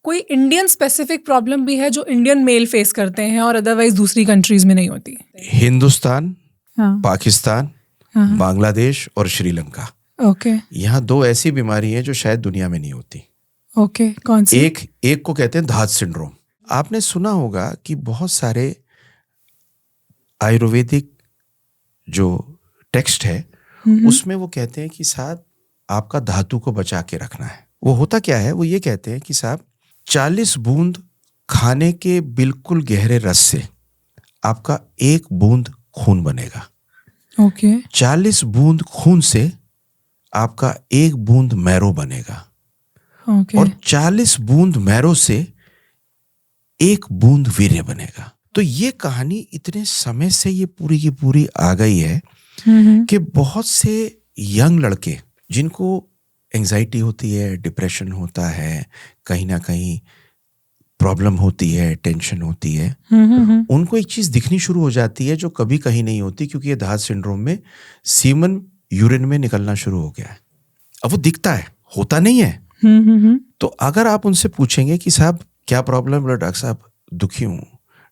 कोई Indian specific problem भी है जो इंडियन मेल फेस करते हैं और अदरवाइज दूसरी कंट्रीज में नहीं होती? हिंदुस्तान, हाँ, पाकिस्तान, हाँ, बांग्लादेश और श्रीलंका, ओके, यहाँ 2 ऐसी बीमारी हैं जो शायद दुनिया में नहीं होती। ओके, कौन सी? एक को कहते हैं धात सिंड्रोम। आपने सुना होगा कि बहुत सारे आयुर्वेदिक जो टेक्स्ट है उसमें वो कहते हैं कि साहब आपका धातु को बचा के रखना है। वो होता क्या है, वो ये कहते हैं कि साहब 40 बूंद खाने के बिल्कुल गहरे रस से आपका 1 बूंद खून बनेगा। ओके, 40 बूंद खून से आपका 1 बूंद मैरो बनेगा। ओके, और 40 बूंद मैरो से 1 बूंद वीर्य बनेगा। तो ये कहानी इतने समय से ये पूरी की पूरी आ गई है कि बहुत से यंग लड़के जिनको एंजाइटी होती है, डिप्रेशन होता है, कहीं ना कहीं प्रॉब्लम होती है, टेंशन होती है, उनको एक चीज दिखनी शुरू हो जाती है जो कभी कहीं नहीं होती, क्योंकि ये धात सिंड्रोम में सीमन यूरिन में निकलना शुरू हो गया है। अब वो दिखता है, होता नहीं है। तो अगर आप उनसे पूछेंगे कि साहब क्या प्रॉब्लम, बोले डॉक्टर साहब दुखी हूँ,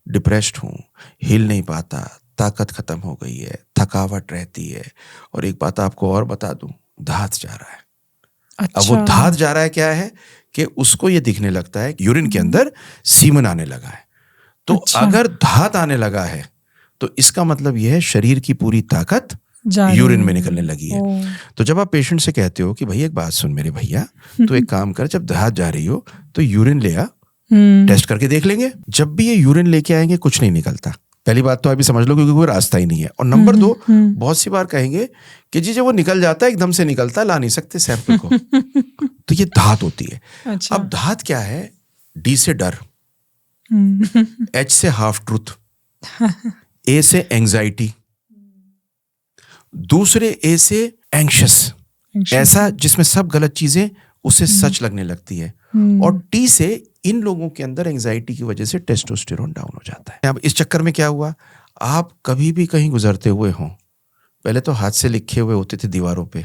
डिप्रेस्ड हूँ, हिल नहीं पाता, ताकत खत्म हो गई है, थकावट रहती है, और एक बात आपको और बता दूं, धात जा रहा है। अच्छा। अब वो धात जा रहा है क्या है कि उसको ये दिखने लगता है कि यूरिन के अंदर सीमन आने लगा है। तो अच्छा। अगर धात आने लगा है तो इसका मतलब यह है शरीर की पूरी ताकत जा यूरिन रही में है। निकलने लगी है। तो जब आप पेशेंट से कहते हो कि भाई एक बात सुन मेरे भैया, तो एक काम कर, जब धात जा रही हो तो यूरिन ले आ, टेस्ट करके देख लेंगे। जब भी ये यूरिन लेके आएंगे कुछ नहीं निकलता। पहली बात तो आप भी समझ लो, क्योंकि कोई रास्ता ही नहीं है। और नंबर 2, बहुत सी बार कहेंगे कि जी जब वो निकल जाता है एकदम से निकलता, ला नहीं सकते सैंपल को। तो ये धात होती है। अच्छा। अब धात क्या है? डी से डर, एच से हाफ ट्रूथ, ए से एंजाइटी, दूसरे ए से एंग्शियस, ऐसा जिसमें सब गलत चीजें उसे सच लगने लगती है। और टी से इन लोगों के अंदर एंजाइटी की वजह से टेस्टोस्टेरोन डाउन हो जाता है। अब इस चक्कर में क्या हुआ, आप कभी भी कहीं गुजरते हुए हों, पहले तो हाथ से लिखे हुए होते थे दीवारों पे,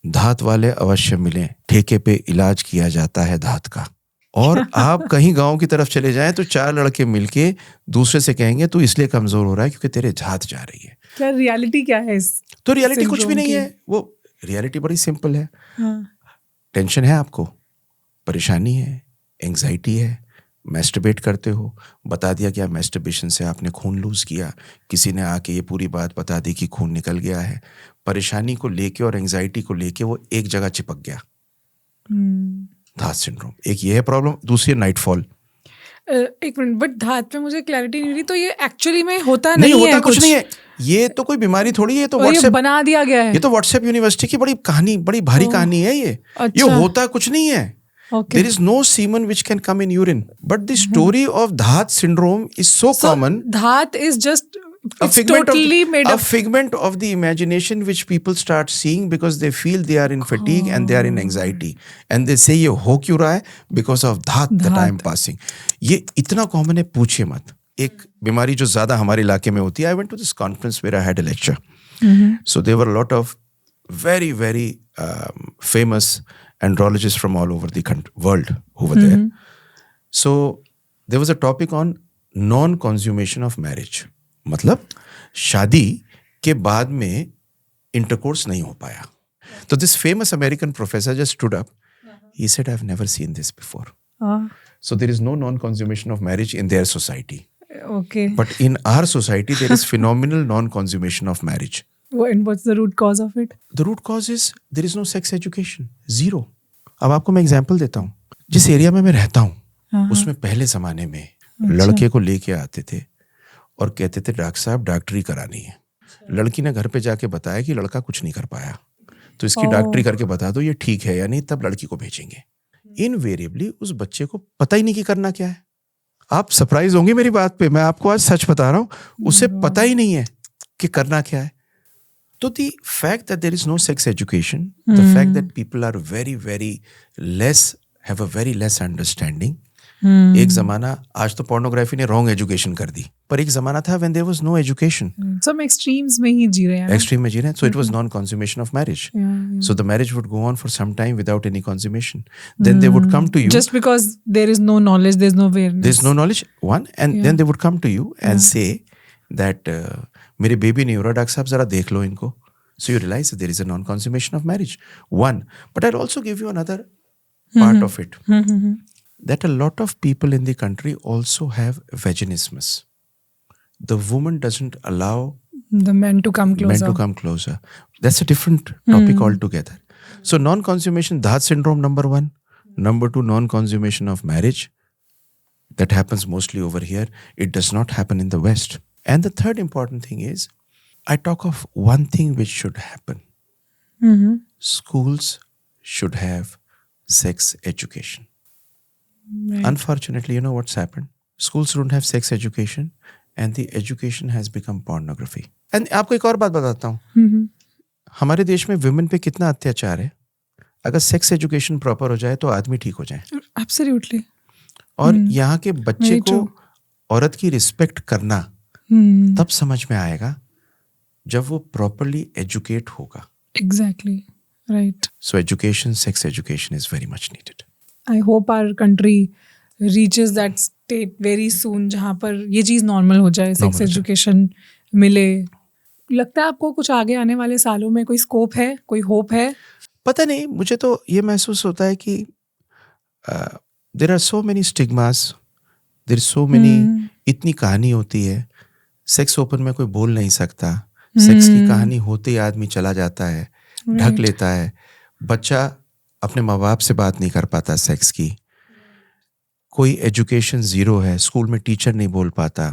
धात वाले अवश्य मिलें, ठेके पे इलाज किया जाता है धात का। और आप कहीं गांव की तरफ चले जाएं तो 4 लड़के मिलके दूसरे से कहेंगे तू इसलिए कमजोर हो रहा है क्योंकि तेरे धात जा रही है। क्या रियलिटी क्या है इस? तो रियलिटी कुछ भी सिंड्रोम नहीं की? है। वो रियलिटी बड़ी सिंपल है। हाँ। टेंशन है आपको, परेशानी है, एंग्जाइटी है, मैस्टरबेट करते हो, बता दिया कि मैस्टरबेशन से आपने खून लूज किया, किसी ने आके ये पूरी बात बता दी कि खून निकल गया है। परेशानी को लेके और एंग्जाइटी को लेके वो एक जगह चिपक गया, धात सिंड्रोम। एक ये है प्रॉब्लम, दूसरी नाइटफॉल। एक मिनट, बट धात पे मुझे क्लैरिटी नहीं रही, तो ये एक्चुअली में होता नहीं नहीं होता है कुछ नहीं है। ये तो कोई बीमारी थोड़ी है, ये तो और ये व्हाट्सएप बना दिया गया है। ये तो व्हाट्सएप यूनिवर्सिटी की बड़ी कहानी, बड़ी भारी कहानी है ये। अच्छा। ये होता कुछ नहीं है। Okay. There is no semen which can come in urine. But the story of Dhaat syndrome is so common. Dhaat is just A it's figment totally made a up. figment of the imagination which people start seeing because they feel they are in fatigue and they are in anxiety. And they say ये हो क्यों रहा है? Because of Dhaat that I am passing. ये इतना common है, पूछिए मत। एक बीमारी जो ज़्यादा हमारे इलाके में होती है, I went to this conference where I had a lecture. So there were a lot of very, very famous andrologists from all over the world who were there. So there was a topic on non-consummation of marriage. मतलब शादी के बाद में intercourse नहीं हो पाया। तो this famous American professor just stood up. He said, "I've never seen this before." So there is no non-consummation of marriage in their society. Okay. But in our society, there is phenomenal non-consummation of marriage. And what's the root cause of it? The root cause is there is no sex education. Zero. अब आपको मैं example देता हूँ। जिस area में मैं रहता हूँ उसमें पहले जमाने में लड़के को लेके आते थे और कहते थे डॉक्टर साहब डॉक्टरी करानी है। लड़की ने घर पे जाके बताया कि लड़का कुछ नहीं कर पाया, तो इसकी डॉक्टरी करके बता दो ये ठीक है या नहीं, तब लड़की को भेजेंगे। इनवेरिएबली उस बच्चे को पता ही नहीं कि करना क्या है। आप सरप्राइज होंगे मेरी बात पे, मैं आपको आज सच बता रहा हूँ, उसे पता ही नहीं है कि करना क्या है। So the fact that there is no sex education, the fact that people are very, very less, have a very less understanding. एक जमाना, आज तो pornography ने wrong education कर दी, पर एक जमाना था when there was no education. सब एक्सट्रीम्स में ही जी रहे हैं. एक्सट्रीम में जी रहे हैं. So it was non-consummation of marriage. So the marriage would go on for some time without any consummation. Then they would come to you. Just because there is no knowledge, there's no awareness. There's no knowledge, one, and then they would come to you and say that मेरे baby नहीं हो रहा doctor साहब, जरा देख लो इनको. So you realize that there is a non-consummation of marriage. One, but I'll also give you another part of it. That a lot of people in the country also have vaginismus. The woman doesn't allow the men to come closer. That's a different topic altogether. So non-consummation, Dhat syndrome, number one. Number two, non-consummation of marriage. That happens mostly over here. It does not happen in the West. And the third important thing is, I talk of one thing which should happen. Schools should have sex education. Right. Unfortunately, you know what's happened? Schools don't have sex education and the education has become pornography. And आपको एक और बात बताता हूँ. हमारे देश में women पे कितना अत्याचार है. अगर सेक्स एजुकेशन प्रॉपर हो जाए तो आदमी ठीक हो जाए. Absolutely. और यहाँ के बच्चे Very को true. औरत की रिस्पेक्ट करना तब समझ में आएगा जब वो प्रॉपरली एजुकेट होगा. Exactly. Right. So education, sex education is very much needed. I hope our country reaches that state very soon जहाँ पर ये चीज़ नॉर्मल हो जाए, सेक्स एजुकेशन मिले. लगता है आपको कुछ आगे आने वाले सालों में कोई स्कोप है, कोई होप है? पता नहीं, मुझे तो ये महसूस होता है कि there are so many stigmas, there so many, इतनी कहानी होती है. सेक्स ओपन में कोई बोल नहीं सकता. सेक्स की कहानी होते ही आदमी चला जाता है, ढक लेता है. बच्चा अपने माँ बाप से बात नहीं कर पाता सेक्स की. कोई एजुकेशन जीरो है, स्कूल में टीचर नहीं बोल पाता,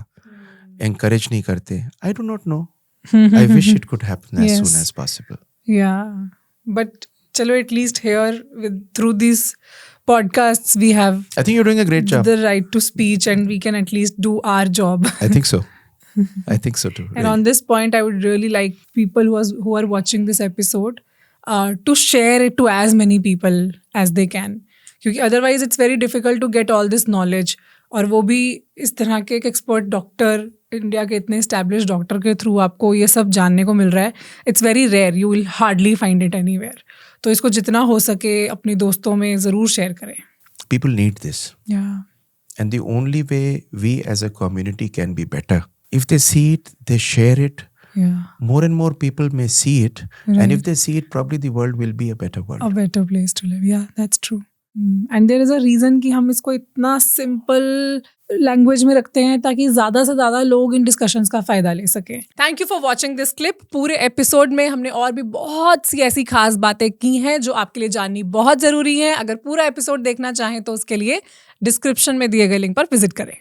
एनकरेज नहीं करते. I do not know. I wish it could happen as soon as possible. Yeah, but चलो at least here through these podcasts we have I think you're doing a great job. the right to speech and we can at least do our job. I think so. I think so too. And on this point, I would really like people who are watching this episode to share it to as many people as they can. क्योंकि otherwise it's very difficult to get all this knowledge. और वो भी इस तरह के एक expert doctor, India के इतने established डॉक्टर के थ्रू आपको ये सब जानने को मिल रहा है. It's very rare. You will hardly find it anywhere. तो इसको जितना हो सके अपने दोस्तों में ज़रूर शेयर करें. People need this. Yeah. And the only way we as a community can be better, if they see it, they share it, Yeah. more and more people may see it. And if they see it, probably the world will be a better world. A better place to live. Yeah, that's true. And there is a reason कि हम इसको इतना simple language में रखते हैं ताकि ज़्यादा से ज़्यादा लोग इन डिस्कशंस का फ़ायदा ले सकें. Thank you for watching this clip. पूरे एपिसोड में हमने और भी बहुत सी ऐसी खास बातें की हैं जो आपके लिए जाननी बहुत ज़रूरी है. अगर पूरा एपिसोड देखना चाहें तो उसके लिए डिस्क्रिप्शन में दिए गए लिंक पर विजिट करें.